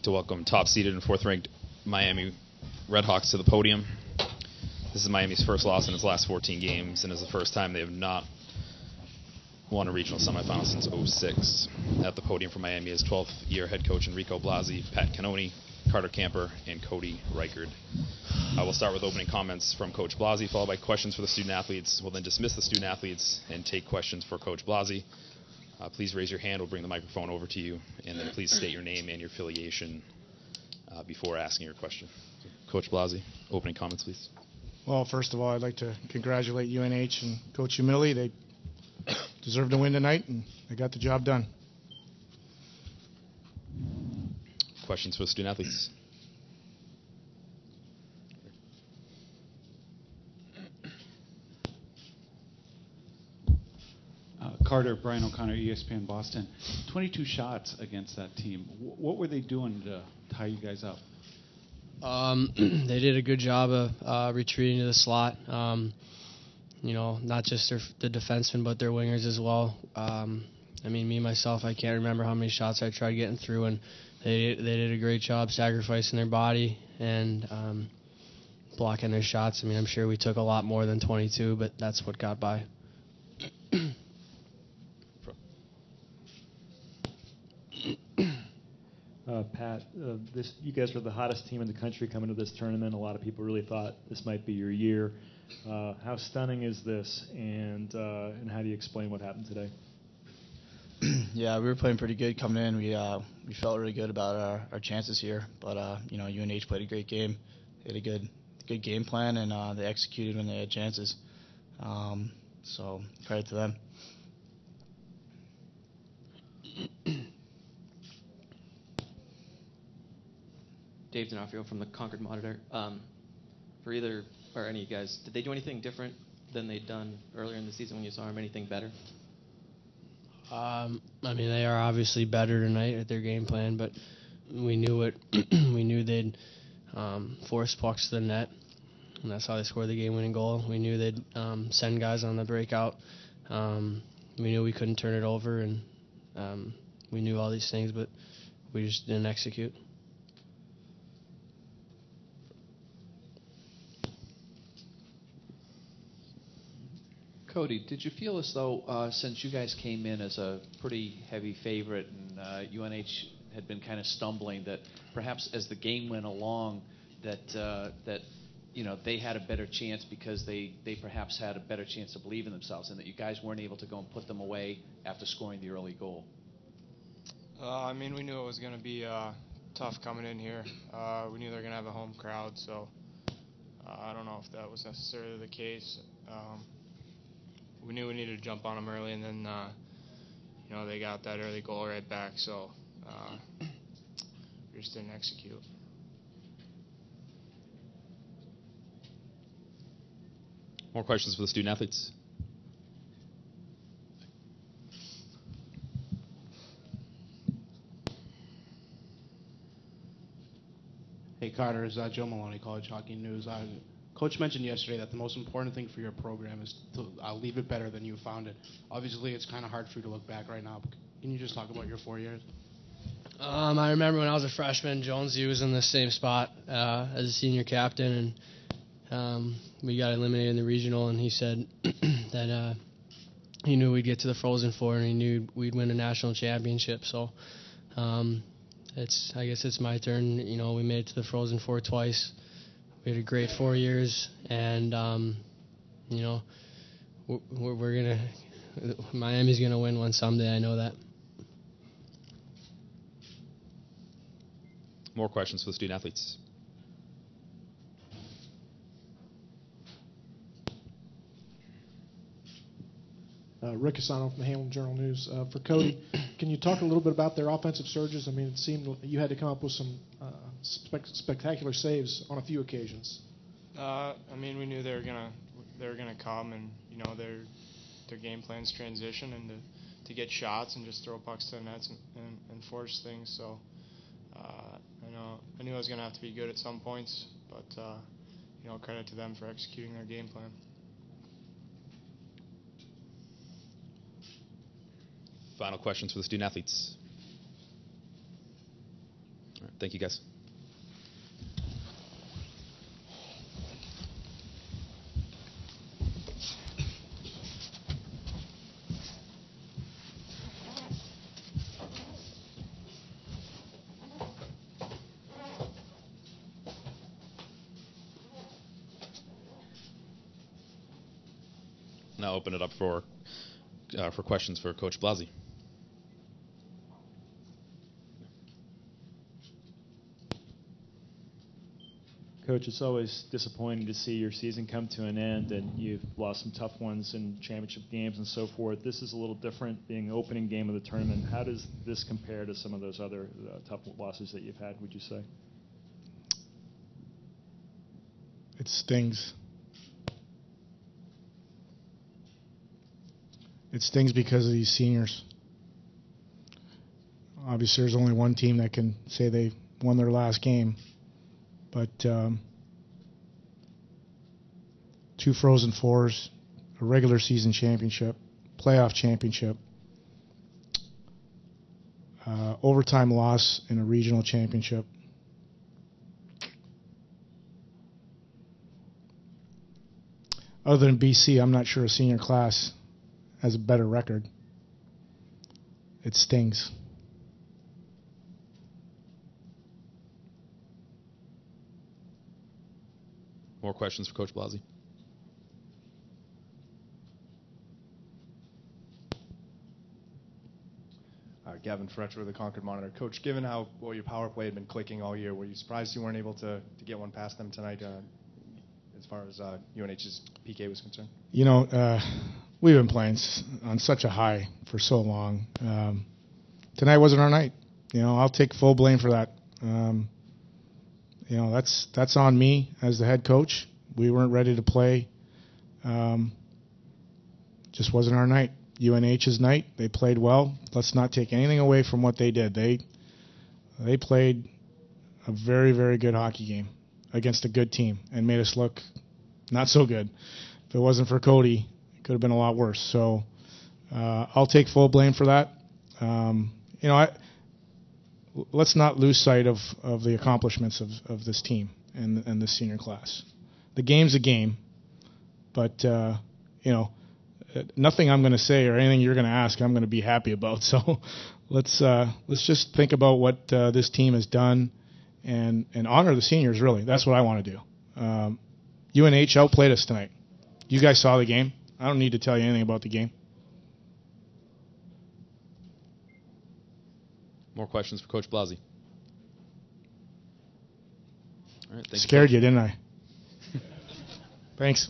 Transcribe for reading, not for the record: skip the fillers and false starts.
to welcome top-seeded and fourth-ranked Miami Redhawks to the podium. This is Miami's first loss in its last 14 games, and is the first time they have not won a regional semifinal since '06. At the podium for Miami is 12th-year head coach Enrico Blasi, Pat Cannoni, Carter Camper, and Cody Reichard. I will start with opening comments from Coach Blasi, followed by questions for the student-athletes. We'll then dismiss the student-athletes and take questions for Coach Blasi. Please raise your hand. We'll bring the microphone over to you, and then please state your name and your affiliation before asking your question. Coach Blasi, opening comments, please. Well, first of all, I'd like to congratulate UNH and Coach Humility. They deserved to win tonight, and they got the job done. Questions for the student-athletes? Carter, Brian O'Connor, ESPN Boston. 22 shots against that team. What were they doing to tie you guys up? They did a good job of retreating to the slot. Not just the defensemen, but their wingers as well. Me, myself, I can't remember how many shots I tried getting through, and they did a great job sacrificing their body and blocking their shots. I'm sure we took a lot more than 22, but that's what got by. Pat, you guys were the hottest team in the country coming to this tournament. A lot of people really thought this might be your year. How stunning is this, and how do you explain what happened today? Yeah, we were playing pretty good coming in. We felt really good about our chances here, but UNH played a great game. They had a good game plan, and they executed when they had chances. So credit to them. Dave D'Onofrio from the Concord Monitor. For either or any of you guys, did they do anything different than they'd done earlier in the season when you saw them? Anything better? They are obviously better tonight at their game plan, but we knew it. We knew they'd force pucks to the net, and that's how they scored the game-winning goal. We knew they'd send guys on the breakout. We knew we couldn't turn it over, and we knew all these things, but we just didn't execute. Cody, did you feel as though since you guys came in as a pretty heavy favorite and UNH had been kind of stumbling, that perhaps as the game went along that they had a better chance because they perhaps had a better chance to believe in themselves, and that you guys weren't able to go and put them away after scoring the early goal? We knew it was going to be tough coming in here. We knew they were going to have a home crowd, so I don't know if that was necessarily the case. We knew we needed to jump on them early, and then, they got that early goal right back, so we just didn't execute. More questions for the student-athletes? Hey, Carter, it's Joe Maloney, College Hockey News. Coach mentioned yesterday that the most important thing for your program is to leave it better than you found it. Obviously, it's kind of hard for you to look back right now. But can you just talk about your 4 years? I remember when I was a freshman, Jonesy was in the same spot as a senior captain, and we got eliminated in the regional, and he said that he knew we'd get to the Frozen Four, and he knew we'd win a national championship. So I guess it's my turn. We made it to the Frozen Four twice. We had a great 4 years, and Miami's gonna win one someday. I know that. More questions for the student-athletes? Rick Asano from the Hamilton Journal-News. For Cody, can you talk a little bit about their offensive surges? It seemed you had to come up with some spectacular saves on a few occasions. We knew they were gonna come, and their game plan's transition and to get shots and just throw pucks to the nets and force things. So I knew I was gonna have to be good at some points, but credit to them for executing their game plan. Final questions for the student-athletes? Thank you, guys. Now open it up for questions for Coach Blasey. Coach, it's always disappointing to see your season come to an end, and you've lost some tough ones in championship games and so forth. This is a little different, being the opening game of the tournament. How does this compare to some of those other tough losses that you've had, would you say? It stings. It stings because of these seniors. Obviously, there's only one team that can say they won their last game. But 2 Frozen Fours, a regular season championship, playoff championship, overtime loss in a regional championship. Other than BC, I'm not sure a senior class has a better record. It stings. More questions for Coach Blasey? Gavin Fretcher with the Concord Monitor. Coach, given how well your power play had been clicking all year, were you surprised you weren't able to get one past them tonight as far as UNH's PK was concerned? You know, we've been playing on such a high for so long. Tonight wasn't our night. You know, I'll take full blame for that. You know, that's on me as the head coach. We weren't ready to play. Just wasn't our night. UNH's night. They played well. Let's not take anything away from what they did. They played a very, very good hockey game against a good team and made us look not so good. If it wasn't for Cody, it could have been a lot worse. So I'll take full blame for that. You know, let's not lose sight of the accomplishments of this team and this senior class. The game's a game, but you know, nothing I'm going to say or anything you're going to ask I'm going to be happy about. So let's just think about what this team has done and honor the seniors. Really, that's what I want to do. UNH outplayed us tonight. You guys saw the game. I don't need to tell you anything about the game. More questions for Coach Blasey? All right, thank Scared you, you, didn't I? Thanks.